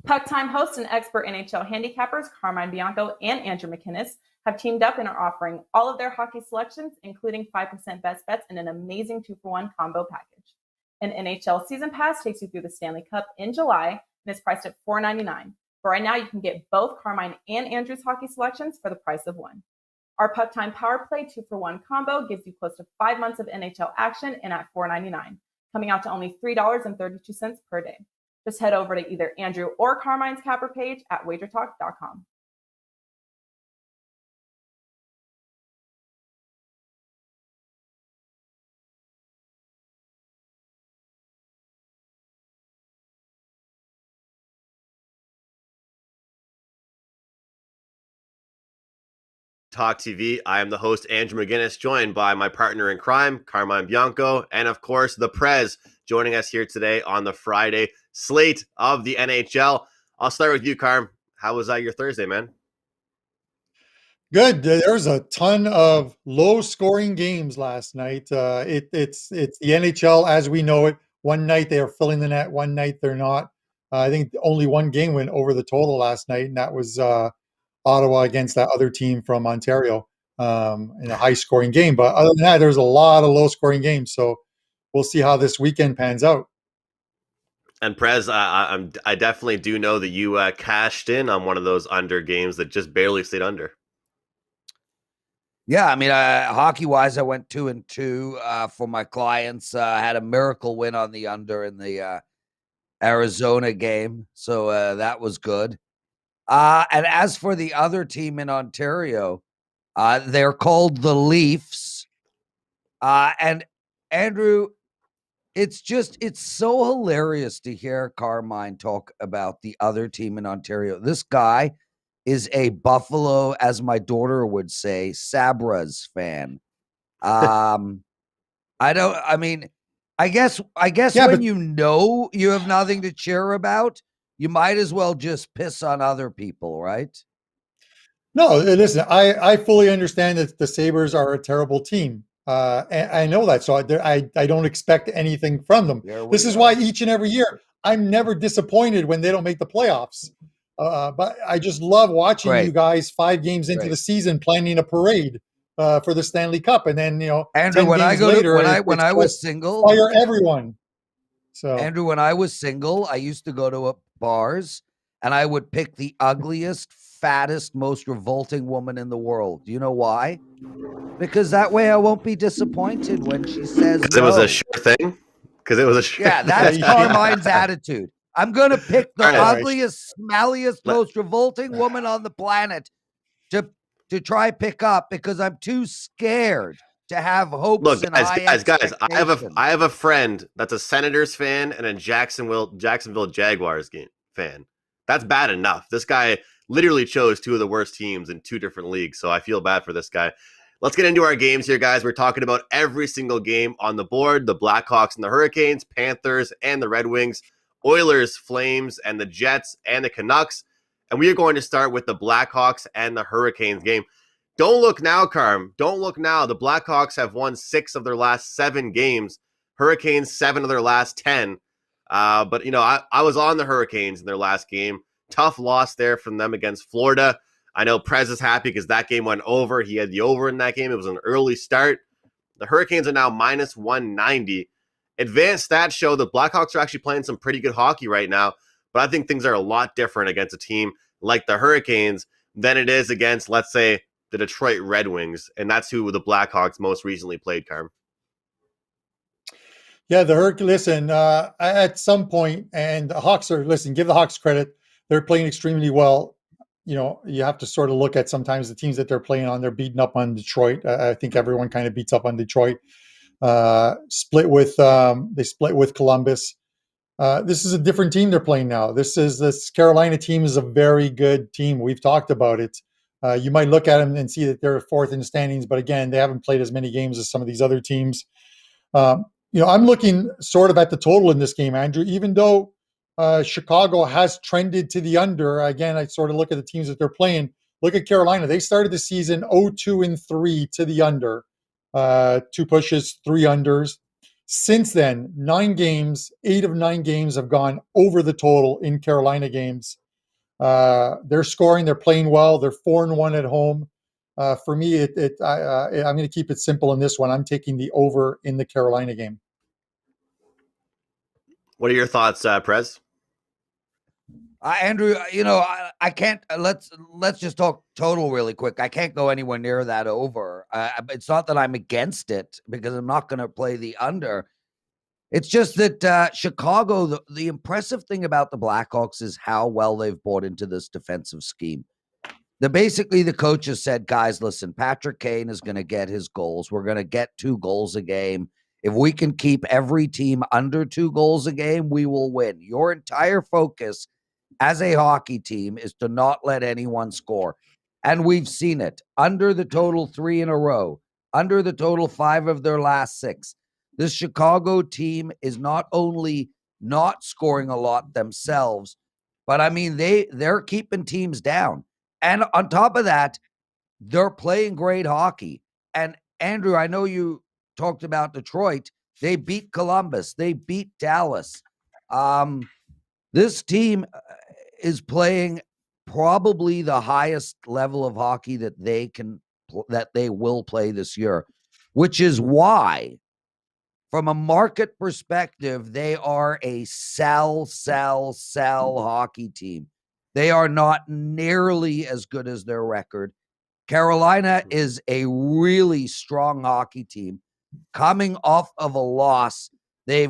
Puck Time host and expert NHL handicappers Carmine, Bianco, and Andrew McInnis have teamed up and are offering all of their hockey selections, including 5% best bets and an amazing 2-for-1 combo package. An NHL season pass takes you through the Stanley Cup in July and is priced at $4.99. But right now, you can get both Carmine and Andrew's hockey selections for the price of one. Our Puck Time Power Play 2-for-1 combo gives you close to 5 months of NHL action and at $4.99, coming out to only $3.32 per day. Just head over to either Andrew or Carmine's capper page at WagerTalk.com. Talk TV. I am the host, Andrew McInnis, joined by my partner in crime, Carmine Bianco, and of course, the Prez, joining us here today on the Friday slate of the NHL. I'll start with you, Carm. How was your Thursday, man? Good. There's a ton of low-scoring games last night. It's the NHL as we know it. One night they are filling the net, one night they're not. I think only one game went over the total last night, and that was Ottawa against that other team from Ontario in a high-scoring game. But other than that, there's a lot of low-scoring games. So we'll see how this weekend pans out. And Prez, I definitely do know that you cashed in on one of those under games that just barely stayed under. Yeah, I mean, hockey-wise, I went 2-2 for my clients. Had a miracle win on the under in the Arizona game, so that was good. And as for the other team in Ontario, they're called the Leafs. And Andrew, it's so hilarious to hear Carmine talk about the other team in Ontario. This guy is a Buffalo, as my daughter would say, Sabres fan. I guess yeah, when you know you have nothing to cheer about, you might as well just piss on other people, right? No, listen, I fully understand that the Sabres are a terrible team. And I know that, so I don't expect anything from them. This is why each and every year I'm never disappointed when they don't make the playoffs. But I just love watching you guys 5 games into the season planning a parade for the Stanley Cup, and then Andrew, when I was single, fire everyone. So Andrew, when I was single, I used to go to bars and I would pick the ugliest, fattest, most revolting woman in the world. Do you know why? Because that way I won't be disappointed when she says no. It was a sure thing. Because it was a sure. Yeah, that's Carmine's attitude. I'm going to pick the ugliest, smelliest, most revolting woman on the planet to try pick up because I'm too scared to have hopes. Look, and guys, I have a friend that's a Senators fan and a Jacksonville Jaguars fan. That's bad enough. This guy literally chose 2 of the worst teams in 2 different leagues, so I feel bad for this guy. Let's get into our games here, guys. We're talking about every single game on the board: the Blackhawks and the Hurricanes, Panthers and the Red Wings, Oilers, Flames, and the Jets and the Canucks. And we are going to start with the Blackhawks and the Hurricanes game. Don't look now, Carm. Don't look now. The Blackhawks have won 6 of their last 7 games. Hurricanes, 7 of their last 10. But, I was on the Hurricanes in their last game. Tough loss there from them against Florida. I know Prez is happy because that game went over. He had the over in that game. It was an early start. The Hurricanes are now minus 190. Advanced stats show the Blackhawks are actually playing some pretty good hockey right now, but I think things are a lot different against a team like the Hurricanes than it is against, let's say, the Detroit Red Wings, and that's who the Blackhawks most recently played, Carm. Yeah, listen, at some point, and the Hawks give the Hawks credit. They're playing extremely well. You have to sort of look at sometimes the teams that they're playing on. They're beating up on Detroit. I think everyone kind of beats up on Detroit. They split with Columbus. This is a different team they're playing now. This Carolina team is a very good team. We've talked about it. You might look at them and see that they're 4th in the standings, but again, they haven't played as many games as some of these other teams. I'm looking sort of at the total in this game, Andrew, even though Chicago has trended to the under. Again, I sort of look at the teams that they're playing. Look at Carolina. They started the season 0-2-3 to the under. 2 pushes, 3 unders. Since then, 9 games, 8 of 9 games have gone over the total in Carolina games. They're scoring, they're playing well, they're 4-1 at home. For me, I'm going to keep it simple in this one. I'm taking the over in the Carolina game. What are your thoughts, Prez? Andrew, I can't. Let's just talk total really quick. I can't go anywhere near that over. It's not that I'm against it because I'm not going to play the under. It's just that Chicago. The impressive thing about the Blackhawks is how well they've bought into this defensive scheme. Basically, the coach has said, guys, listen, Patrick Kane is going to get his goals. We're going to get 2 goals a game. If we can keep every team under 2 goals a game, we will win. Your entire focus as a hockey team is to not let anyone score. And we've seen it. Under the total 3 in a row, under the total 5 of their last 6. This Chicago team is not only not scoring a lot themselves, but I mean, they're keeping teams down. And on top of that, they're playing great hockey. And Andrew, I know you talked about Detroit. They beat Columbus. They beat Dallas. This team is playing probably the highest level of hockey that they will play this year, which is why, from a market perspective, they are a sell hockey team. They are not nearly as good as their record. Carolina is a really strong hockey team. Coming off of a loss, they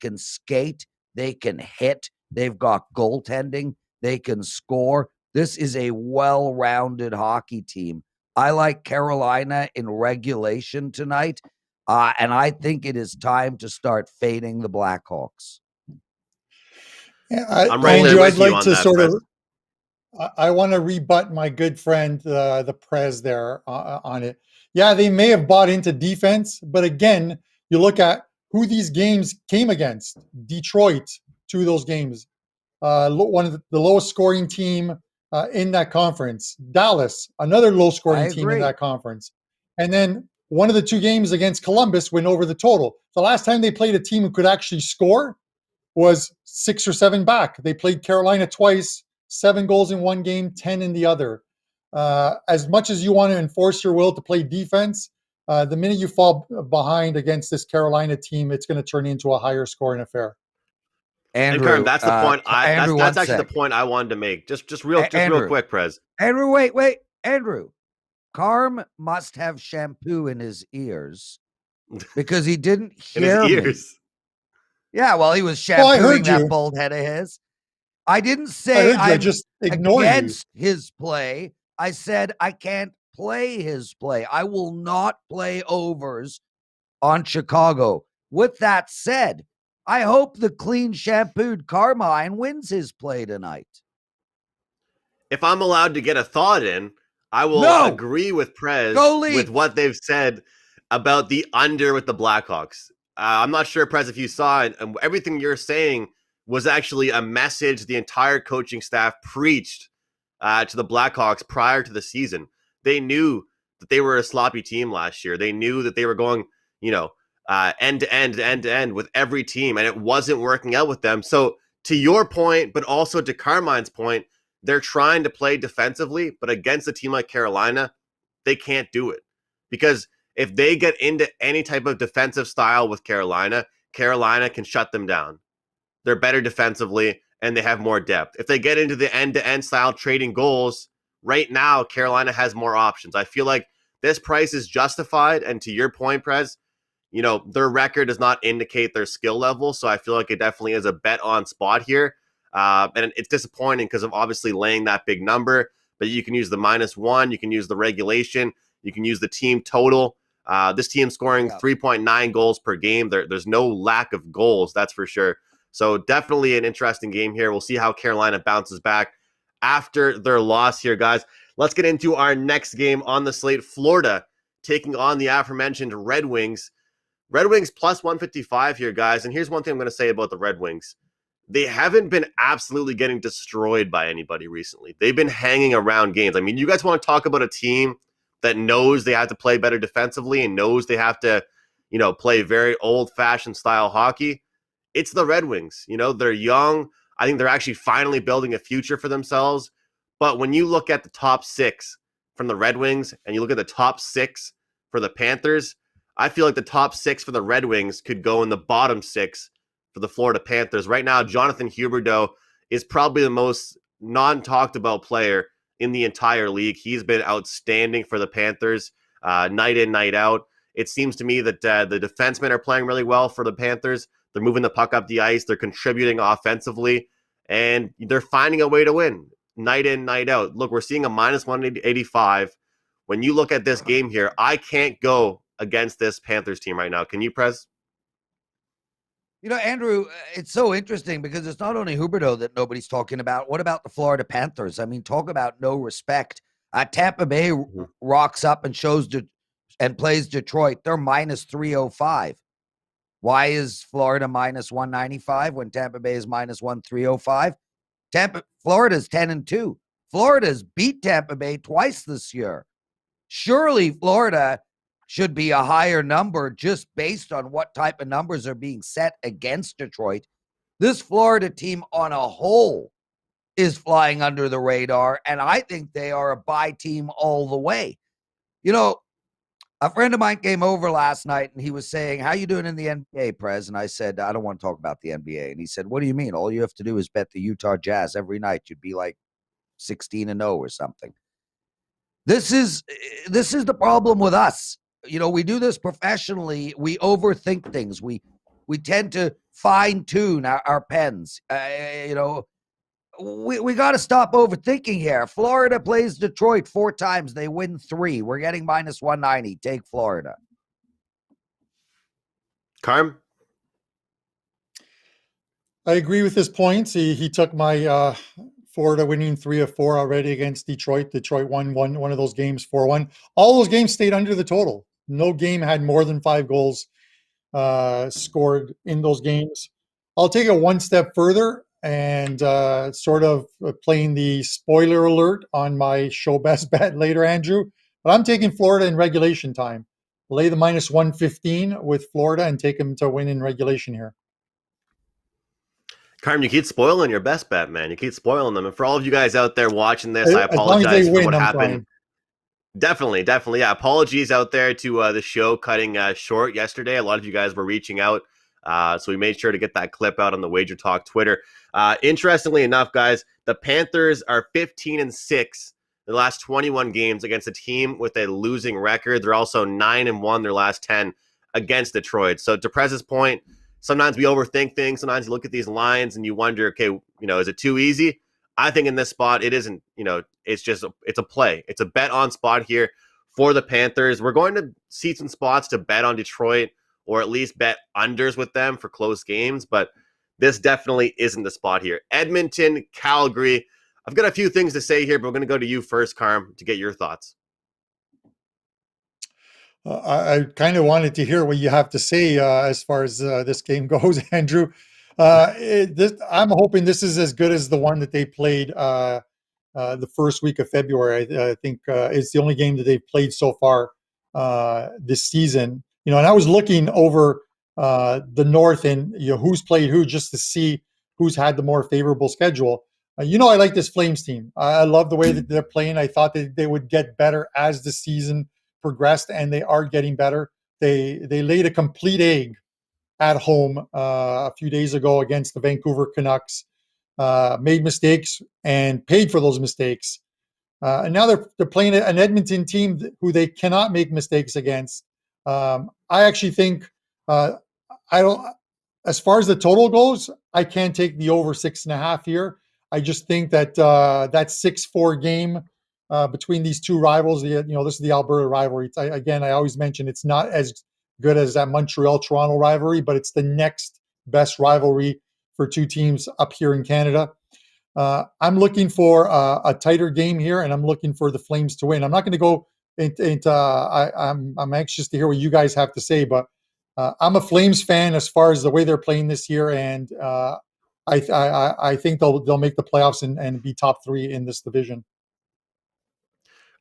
can skate, they can hit, they've got goaltending, they can score. This is a well-rounded hockey team. I like Carolina in regulation tonight, and I think it is time to start fading the Blackhawks. Yeah, I'm right there with you on that, I want to rebut my good friend, the Prez there on it. Yeah, they may have bought into defense, but again, you look at who these games came against. Detroit, 2 of those games. One of the lowest scoring team in that conference. Dallas, another low scoring team in that conference. And then one of the 2 games against Columbus went over the total. The last time they played a team who could actually score was 6 or 7 back. They played Carolina twice, 7 goals in one game, 10 in the other. As much as you want to enforce your will to play defense, the minute you fall behind against this Carolina team, it's going to turn into a higher scoring affair. Andrew, and Carm, that's the point. That's actually the point I wanted to make. Just real quick, Prez. Andrew, wait, Andrew. Carm must have shampoo in his ears because he didn't hear me. Yeah, well, he was shampooing that bald head of his. I didn't say I'm just against his play. I said I can't play his play. I will not play overs on Chicago. With that said, I hope the clean shampooed Carmine wins his play tonight. If I'm allowed to get a thought in, I will agree with Prez with what they've said about the under with the Blackhawks. I'm not sure, Prez, if you saw it. Everything you're saying was actually a message the entire coaching staff preached to the Blackhawks prior to the season. They knew that they were a sloppy team last year. They knew that they were going, end to end with every team, and it wasn't working out with them. So to your point, but also to Carmine's point, they're trying to play defensively, but against a team like Carolina, they can't do it. Because if they get into any type of defensive style with Carolina, Carolina can shut them down. They're better defensively, and they have more depth. If they get into the end-to-end style trading goals, right now, Carolina has more options. I feel like this price is justified, and to your point, Prez, their record does not indicate their skill level, so I feel like it definitely is a bet on spot here. And it's disappointing because of obviously laying that big number, but you can use the -1, you can use the regulation, you can use the team total. This team scoring 3.9 goals per game. There's no lack of goals, that's for sure. So definitely an interesting game here. We'll see how Carolina bounces back after their loss here, guys. Let's get into our next game on the slate. Florida taking on the aforementioned Red Wings. Red Wings plus 155 here, guys. And here's one thing I'm going to say about the Red Wings. They haven't been absolutely getting destroyed by anybody recently. They've been hanging around games. I mean, you guys want to talk about a team that knows they have to play better defensively and knows they have to, play very old-fashioned style hockey, it's the Red Wings. They're young. I think they're actually finally building a future for themselves. But when you look at the top 6 from the Red Wings and you look at the top 6 for the Panthers, I feel like the top 6 for the Red Wings could go in the bottom 6 for the Florida Panthers. Right now, Jonathan Huberdeau is probably the most non-talked about player in the entire league. He's been outstanding for the Panthers night in, night out. It seems to me that the defensemen are playing really well for the Panthers. They're moving the puck up the ice. They're contributing offensively, and they're finding a way to win night in, night out. Look, we're seeing a minus 185. When you look at this game here, I can't go against this Panthers team right now. Can you, Prez? Andrew, it's so interesting because it's not only Huberdeau that nobody's talking about. What about the Florida Panthers? I mean, talk about no respect. Tampa Bay rocks up and and plays Detroit. They're minus 305. Why is Florida minus 195 when Tampa Bay is minus 1305? Florida's 10-2. Florida's beat Tampa Bay twice this year. Surely Florida should be a higher number just based on what type of numbers are being set against Detroit. This Florida team on a whole is flying under the radar, and I think they are a buy team all the way. A friend of mine came over last night, and he was saying, how you doing in the NBA, Prez? And I said, I don't want to talk about the NBA. And he said, what do you mean? All you have to do is bet the Utah Jazz every night. You'd be like 16-0 or something. This is the problem with us. We do this professionally. We overthink things. We tend to fine-tune our pens. We got to stop overthinking here. Florida plays Detroit 4 times. They win 3. We're getting minus 190. Take Florida. Carm? I agree with his points. He took my Florida winning 3 of 4 already against Detroit. Detroit won one of those games 4-1. All those games stayed under the total. No game had more than 5 goals scored in those games. I'll take it one step further and sort of playing the spoiler alert on my show best bet later, Andrew. But I'm taking Florida in regulation time. Lay the minus 115 with Florida and take them to win in regulation here. Carm, you keep spoiling your best bet, man. You keep spoiling them. And for all of you guys out there watching this, I apologize for what happened. Definitely. Yeah. Apologies out there to the show cutting short yesterday. A lot of you guys were reaching out. So we made sure to get that clip out on the WagerTalk Twitter. Interestingly enough, guys, the Panthers are 15-6 in the last 21 games against a team with a losing record. They're also 9-1 their last 10 against Detroit. So to Prez's point, sometimes we overthink things. Sometimes you look at these lines and you wonder, okay, is it too easy? I think in this spot, it isn't, it's a play. It's a bet on spot here for the Panthers. We're going to see some spots to bet on Detroit or at least bet unders with them for close games, but this definitely isn't the spot here. Edmonton, Calgary. I've got a few things to say here, but we're going to go to you first, Carm, to get your thoughts. I kind of wanted to hear what you have to say as far as this game goes, Andrew. I'm hoping this is as good as the one that they played the first week of February. I think it's the only game that they've played so far this season. And I was looking over the North and who's played who just to see who's had the more favorable schedule. I like this Flames team. I love the way that they're playing. I thought that they would get better as the season progressed, and they are getting better. They laid a complete egg at home a few days ago against the Vancouver Canucks, made mistakes and paid for those mistakes. And now they're playing an Edmonton team who they cannot make mistakes against. I actually think as far as the total goes, I can't take the over 6.5 here. I just think that that 6-4 game between these two rivals, this is the Alberta rivalry. I always mention it's not as good as that Montreal-Toronto rivalry, but it's the next best rivalry for two teams up here in Canada. I'm looking for a tighter game here, and I'm looking for the Flames to win. I'm not going to go into I'm anxious to hear what you guys have to say, but I'm a Flames fan as far as the way they're playing this year, and I think they'll make the playoffs and be top 3 in this division.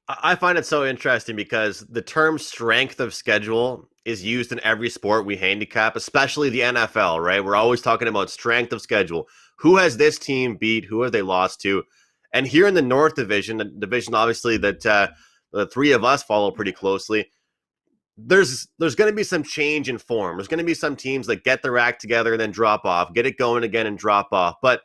I find it so interesting because the term strength of schedule is used in every sport we handicap, especially the NFL, right? We're always talking about strength of schedule. Who has this team beat? Who have they lost to? And here in the North Division, the division obviously that the three of us follow pretty closely, there's going to be some change in form. There's going to be some teams that get their act together and then drop off, get it going again and drop off. But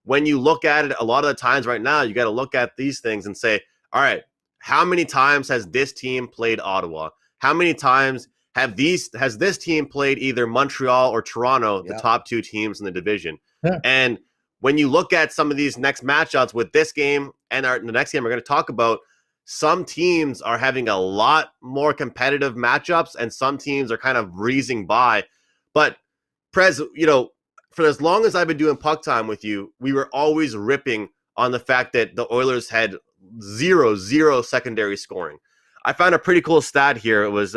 when you look at it, a lot of the times right now, you got to look at these things and say, all right, how many times has this team played Ottawa? How many times has this team played either Montreal or Toronto, the top two teams in the division? Yeah. And when you look at some of these next matchups with this game and the next game we're going to talk about, some teams are having a lot more competitive matchups and some teams are kind of breezing by. But Prez, for as long as I've been doing Puck Time with you, we were always ripping on the fact that the Oilers had zero secondary scoring. I found a pretty cool stat here. It was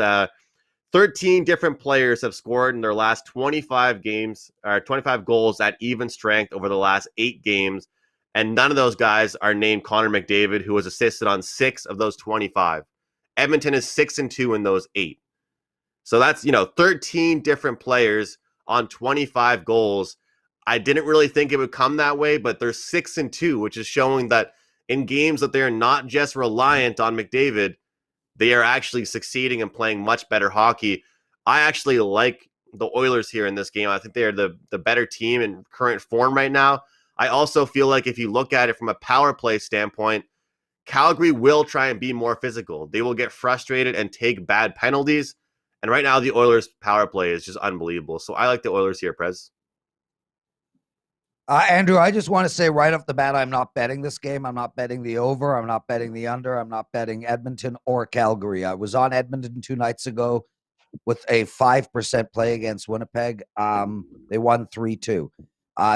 13 different players have scored in their last 25 games, or 25 goals at even strength over the last 8 games. And none of those guys are named Connor McDavid, who was assisted on 6 of those 25. Edmonton is 6-2 in those 8. So that's, 13 different players on 25 goals. I didn't really think it would come that way, but they're 6-2, which is showing that in games that they're not just reliant on McDavid, they are actually succeeding and playing much better hockey. I actually like the Oilers here in this game. I think they are the better team in current form right now. I also feel like if you look at it from a power play standpoint, Calgary will try and be more physical. They will get frustrated and take bad penalties. And right now, the Oilers' power play is just unbelievable. So I like the Oilers here, Prez. Andrew, I just want to say right off the bat, I'm not betting this game. I'm not betting the over. I'm not betting the under. I'm not betting Edmonton or Calgary. I was on Edmonton 2 nights ago with a 5% play against Winnipeg. They won 3-2.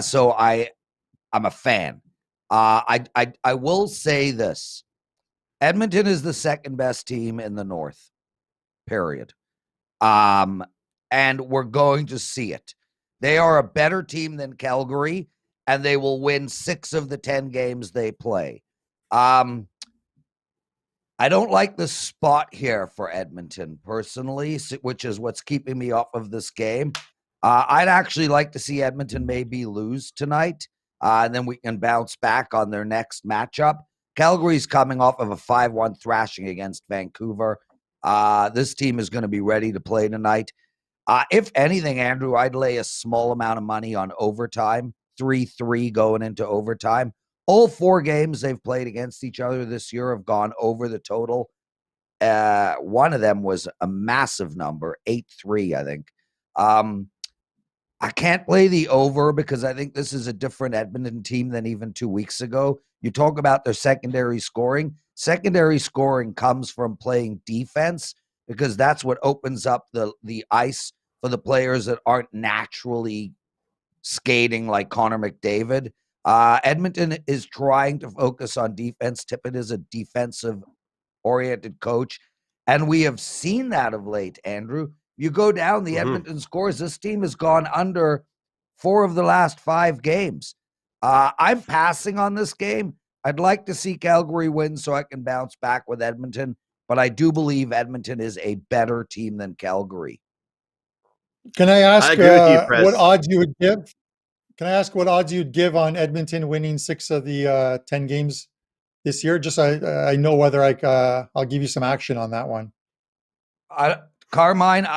So I'm a fan. I will say this. Edmonton is the second best team in the North, period. And we're going to see it. They are a better team than Calgary, and they will win 6 of the 10 games they play. I don't like the spot here for Edmonton personally, which is what's keeping me off of this game. I'd actually like to see Edmonton maybe lose tonight, and then we can bounce back on their next matchup. Calgary's coming off of a 5-1 thrashing against Vancouver. This team is going to be ready to play tonight. If anything, Andrew, I'd lay a small amount of money on overtime, 3-3 going into overtime. All 4 games they've played against each other this year have gone over the total. One of them was a massive number, 8-3, I think. I can't play the over because I think this is a different Edmonton team than even 2 weeks ago. You talk about their secondary scoring. Secondary scoring comes from playing defense because that's what opens up the ice for the players that aren't naturally skating like Connor McDavid. Edmonton is trying to focus on defense. Tippett is a defensive-oriented coach, and we have seen that of late, Andrew. You go down the Edmonton scores, this team has gone under 4 of the last 5 games. I'm passing on this game. I'd like to see Calgary win so I can bounce back with Edmonton, but I do believe Edmonton is a better team than Calgary. Can I ask what odds you would give? Can I ask what odds you'd give on Edmonton winning 6 of the 10 games this year? Just I know whether I'll give you some action on that one. Carmine,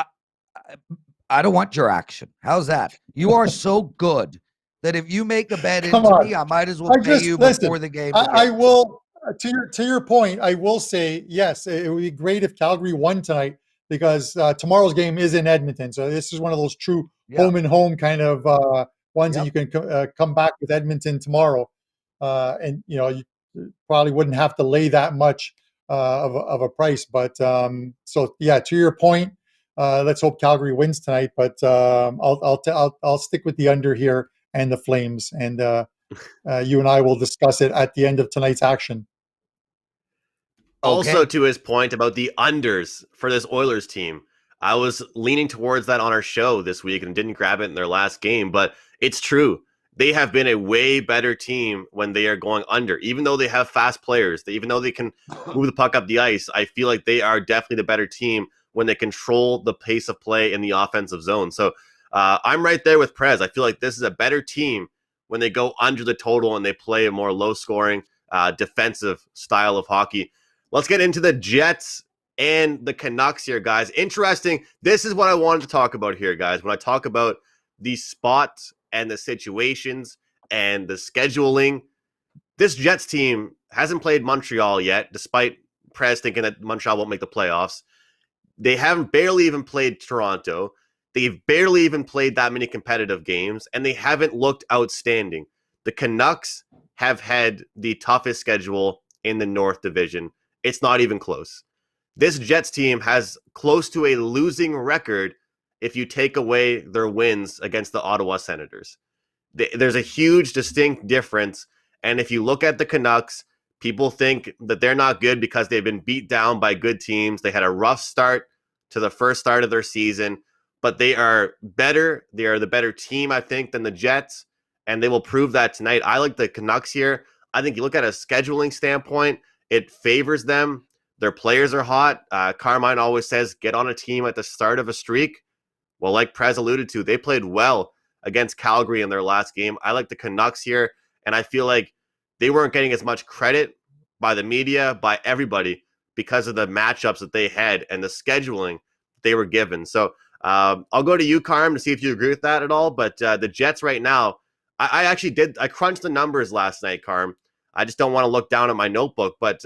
I don't want your action. How's that? You are so good that if you make a bet into me, I might as well pay you before the game. I will. To your point, I will say yes. It would be great if Calgary won tonight because tomorrow's game is in Edmonton. So this is one of those true home and home kind of ones that you can come back with Edmonton tomorrow, and you probably wouldn't have to lay that much of a price. But so yeah, to your point, let's hope Calgary wins tonight. But I'll stick with the under here and the Flames, and you and I will discuss it at the end of tonight's action. Also, to his point about the unders for this Oilers team, I was leaning towards that on our show this week and didn't grab it in their last game, but it's true. They have been a way better team when they are going under, even though they have fast players, even though they can move the puck up the ice. I feel like they are definitely the better team when they control the pace of play in the offensive zone. So I'm right there with Prez. I feel like this is a better team when they go under the total and they play a more low-scoring, defensive style of hockey. Let's get into the Jets and the Canucks here, guys. Interesting. This is what I wanted to talk about here, guys. When I talk about the spots and the situations and the scheduling, this Jets team hasn't played Montreal yet, despite Prez thinking that Montreal won't make the playoffs. They haven't barely even played Toronto. They've barely even played that many competitive games, and they haven't looked outstanding. The Canucks have had the toughest schedule in the North Division. It's not even close. This Jets team has close to a losing record if you take away their wins against the Ottawa Senators. There's a huge distinct difference, and if you look at the Canucks, people think that they're not good because they've been beat down by good teams. They had a rough start to the first start of their season, but they are better. They are the better team, I think, than the Jets, and they will prove that tonight. I like the Canucks here. I think you look at a scheduling standpoint, it favors them. Their players are hot. Carmine always says, get on a team at the start of a streak. Well, like Prez alluded to, they played well against Calgary in their last game. I like the Canucks here, and I feel like they weren't getting as much credit by the media, by everybody, because of the matchups that they had and the scheduling they were given. So I'll go to you, Carm, to see if you agree with that at all. But the Jets right now, I crunched the numbers last night, Carm. I just don't want to look down at my notebook. But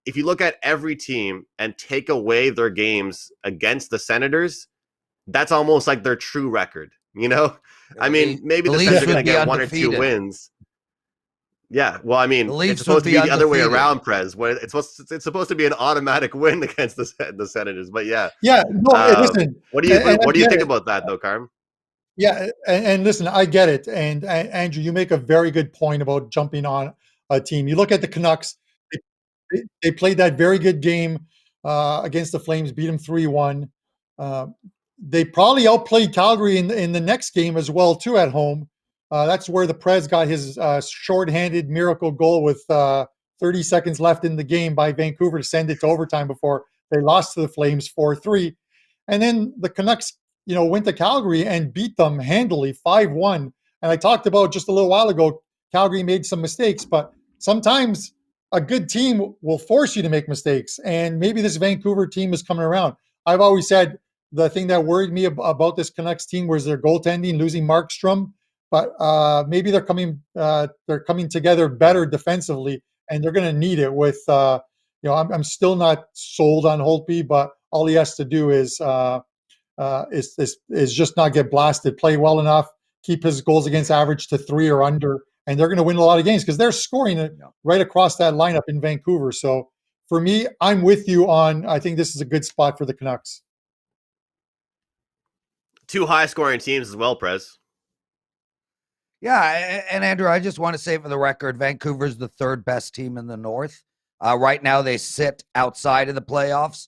if you look at every team and take away their games against the Senators, that's almost like their true record, you know? I mean, maybe the Senators are going to get one or two wins. Yeah, well, I mean, it's supposed to be the other way around, Prez. Where it's supposed to be an automatic win against the Senators. But yeah, listen. What do you think about that, though, Carm? Yeah, and listen, I get it. And Andrew, you make a very good point about jumping on a team. You look at the Canucks; they played that very good game against the Flames, beat them 3-1. They probably outplayed Calgary in the next game as well, too, at home. That's where the Prez got his shorthanded miracle goal with 30 seconds left in the game by Vancouver to send it to overtime before they lost to the Flames 4-3. And then the Canucks, went to Calgary and beat them handily 5-1. And I talked about just a little while ago, Calgary made some mistakes, but sometimes a good team will force you to make mistakes. And maybe this Vancouver team is coming around. I've always said the thing that worried me about this Canucks team was their goaltending, losing Markstrom. But maybe they're coming together better defensively, and they're going to need it. With I'm still not sold on Holtby, but all he has to do is just not get blasted, play well enough, keep his goals against average to 3 or under, and they're going to win a lot of games because they're scoring it right across that lineup in Vancouver. So for me, I'm with you on. I think this is a good spot for the Canucks. Two high-scoring teams as well, Prez. Yeah, and Andrew, I just want to say for the record, Vancouver's the third best team in the North. Right now, they sit outside of the playoffs.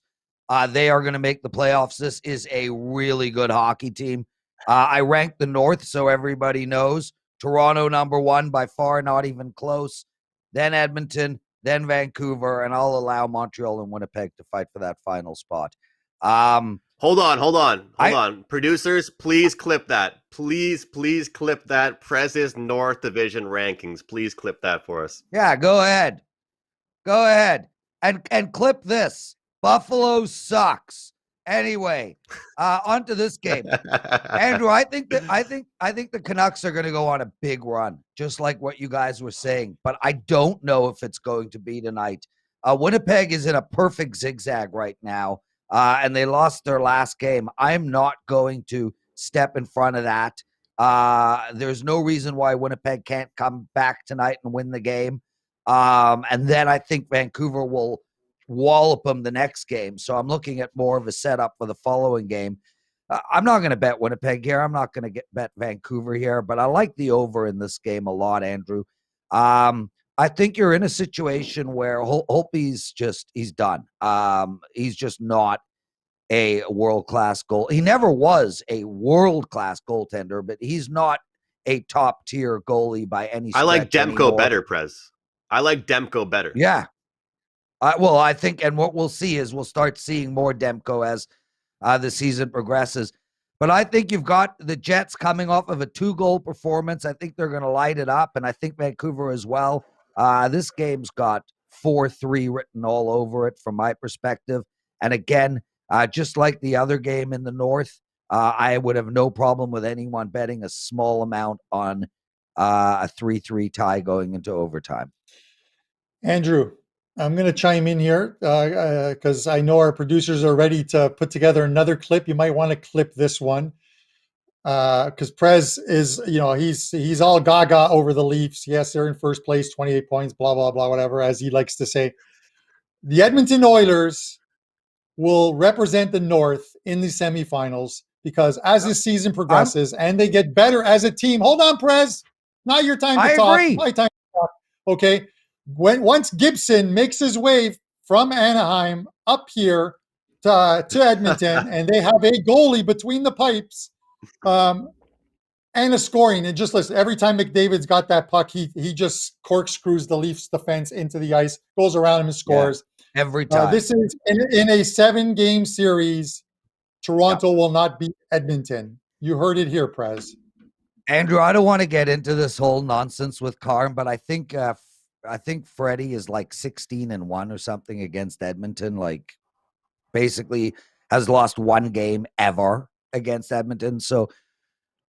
They are going to make the playoffs. This is a really good hockey team. I ranked the North so everybody knows. Toronto, number 1 by far, not even close. Then Edmonton, then Vancouver, and I'll allow Montreal and Winnipeg to fight for that final spot. Hold on. Producers, please clip that. Please clip that. Prez's North Division rankings. Please clip that for us. Yeah, go ahead. And clip this. Buffalo sucks. Anyway, onto this game. Andrew, I think the Canucks are going to go on a big run, just like what you guys were saying. But I don't know if it's going to be tonight. Winnipeg is in a perfect zigzag right now. And they lost their last game. I'm not going to step in front of that. There's no reason why Winnipeg can't come back tonight and win the game. And then I think Vancouver will wallop them the next game. So I'm looking at more of a setup for the following game. I'm not going to bet Winnipeg here. I'm not going to bet Vancouver here. But I like the over in this game a lot, Andrew. I think you're in a situation where Holtby's he's done. He's just not a world-class goal. He never was a world-class goaltender, but he's not a top-tier goalie by any stretch. I like Demko anymore. better, Prez. I like Demko better. Yeah. Well, I think, and what we'll see is we'll start seeing more Demko as the season progresses. But I think you've got the Jets coming off of a 2-goal performance. I think they're going to light it up, and I think Vancouver as well. This game's got 4-3 written all over it from my perspective. And again, just like the other game in the North, I would have no problem with anyone betting a small amount on a 3-3 tie going into overtime. Andrew, I'm going to chime in here because I know our producers are ready to put together another clip. You might want to clip this one because Prez is, he's all gaga over the Leafs. Yes, they're in first place, 28 points, blah, blah, blah, whatever, as he likes to say. The Edmonton Oilers will represent the North in the semifinals because as this season progresses and they get better as a team. Hold on, Prez. Not your time to talk. Agree. My time to talk. Okay. Once Gibson makes his way from Anaheim up here to Edmonton, and they have a goalie between the pipes and a scoring. And just listen, every time McDavid's got that puck, he just corkscrews the Leafs defense into the ice, goes around him and scores. Yeah, every time. This is in a 7-game series. Toronto will not beat Edmonton. You heard it here, Prez. Andrew, I don't want to get into this whole nonsense with Carm, but I think Freddie is like 16-1 or something against Edmonton. Like, basically has lost one game ever against Edmonton. So,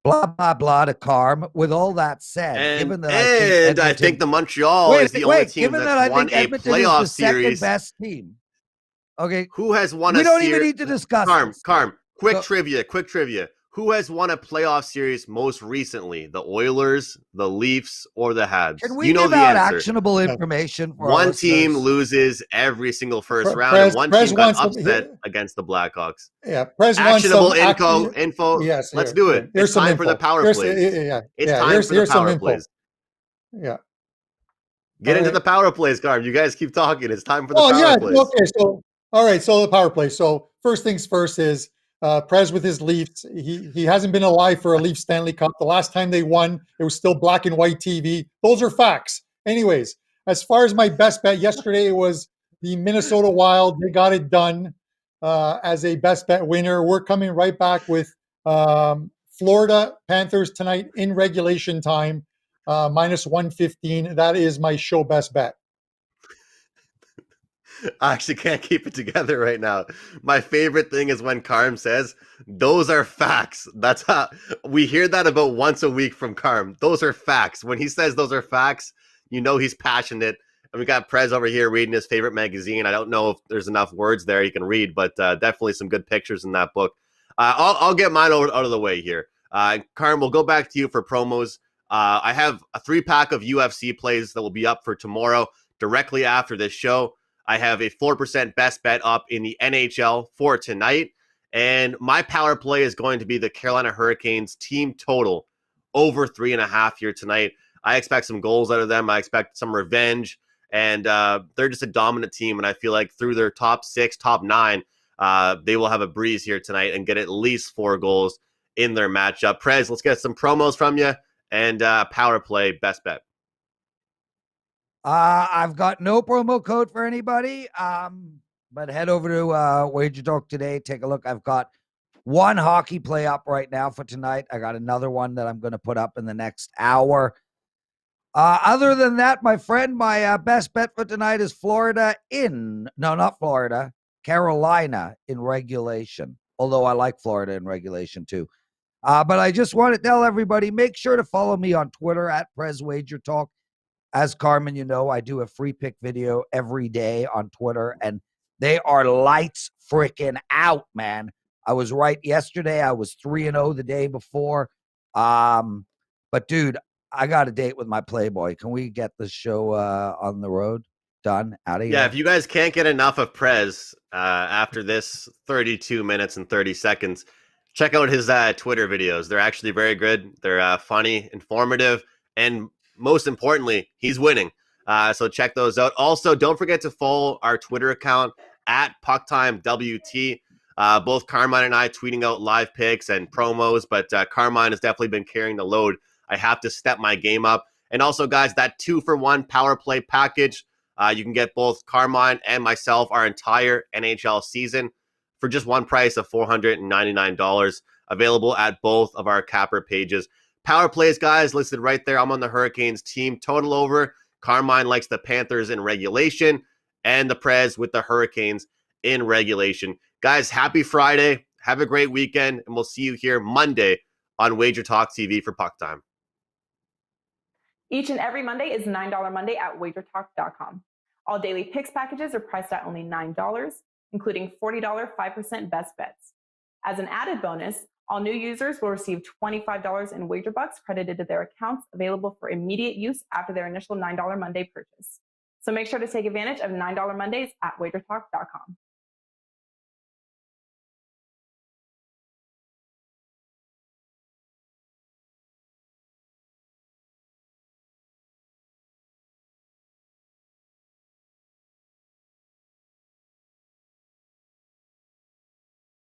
blah blah blah to Carm. With all that said, given that I think the Montreal is the only team that's won a playoff series. Best team. Okay, who has won? We don't even need to discuss. Carm. Quick trivia. Who has won a playoff series most recently? The Oilers, the Leafs, or the Habs? Can we give out actionable information? For one team loses every single first round, and one team got upset against the Blackhawks. Yeah, Prez actionable info. Yes, let's do it. It's time for the power plays. It's time for the power plays. Yeah. Get into the power plays, Carm. You guys keep talking. It's time for the power plays. Okay, so all right, so the power play. So first things first is Prez with his Leafs. He hasn't been alive for a Leafs Stanley Cup. The last time they won, it was still black and white TV. Those are facts. Anyways, as far as my best bet, yesterday it was the Minnesota Wild. They got it done as a best bet winner. We're coming right back with Florida Panthers tonight in regulation time, minus 115. That is my show best bet. I actually can't keep it together right now. My favorite thing is when Carm says, those are facts. That's how we hear that about once a week from Carm. Those are facts. When he says those are facts, you know he's passionate. And we got Prez over here reading his favorite magazine. I don't know if there's enough words there he can read, but definitely some good pictures in that book. I'll get mine out of the way here. Carm, we'll go back to you for promos. I have a 3-pack of UFC plays that will be up for tomorrow directly after this show. I have a 4% best bet up in the NHL for tonight. And my power play is going to be the Carolina Hurricanes team total over 3.5 here tonight. I expect some goals out of them. I expect some revenge. And they're just a dominant team. And I feel like through their top 6, top 9, they will have a breeze here tonight and get at least 4 goals in their matchup. Prez, let's get some promos from you and power play best bet. I've got no promo code for anybody, but head over to WagerTalk today. Take a look. I've got one hockey play up right now for tonight. I got another one that I'm going to put up in the next hour. Other than that, my friend, my best bet for tonight is Carolina in regulation, although I like Florida in regulation too. But I just want to tell everybody, make sure to follow me on Twitter at Prez WagerTalk. As Carmen, you know, I do a free pick video every day on Twitter, and they are lights freaking out, man. I was right yesterday. I was 3-0 the day before. But, dude, I got a date with my Playboy. Can we get the show on the road? Done? Out of here? Yeah, if you guys can't get enough of Prez after this 32 minutes and 30 seconds, check out his Twitter videos. They're actually very good. They're funny, informative, and most importantly, he's winning. So check those out. Also, don't forget to follow our Twitter account at PuckTimeWT. Both Carmine and I tweeting out live picks and promos, but Carmine has definitely been carrying the load. I have to step my game up. And also, guys, that 2-for-1 power play package, you can get both Carmine and myself our entire NHL season for just one price of $499. Available at both of our capper pages. Power plays, guys, listed right there. I'm on the Hurricanes team. Total over. Carmine likes the Panthers in regulation, and the Prez with the Hurricanes in regulation. Guys, happy Friday. Have a great weekend, and we'll see you here Monday on WagerTalk TV for Puck Time. Each and every Monday is $9 Monday at WagerTalk.com. All daily picks packages are priced at only $9, including $40 5% best bets. As an added bonus, all new users will receive $25 in wager bucks credited to their accounts, available for immediate use after their initial $9 Monday purchase. So make sure to take advantage of $9 Mondays at WagerTalk.com.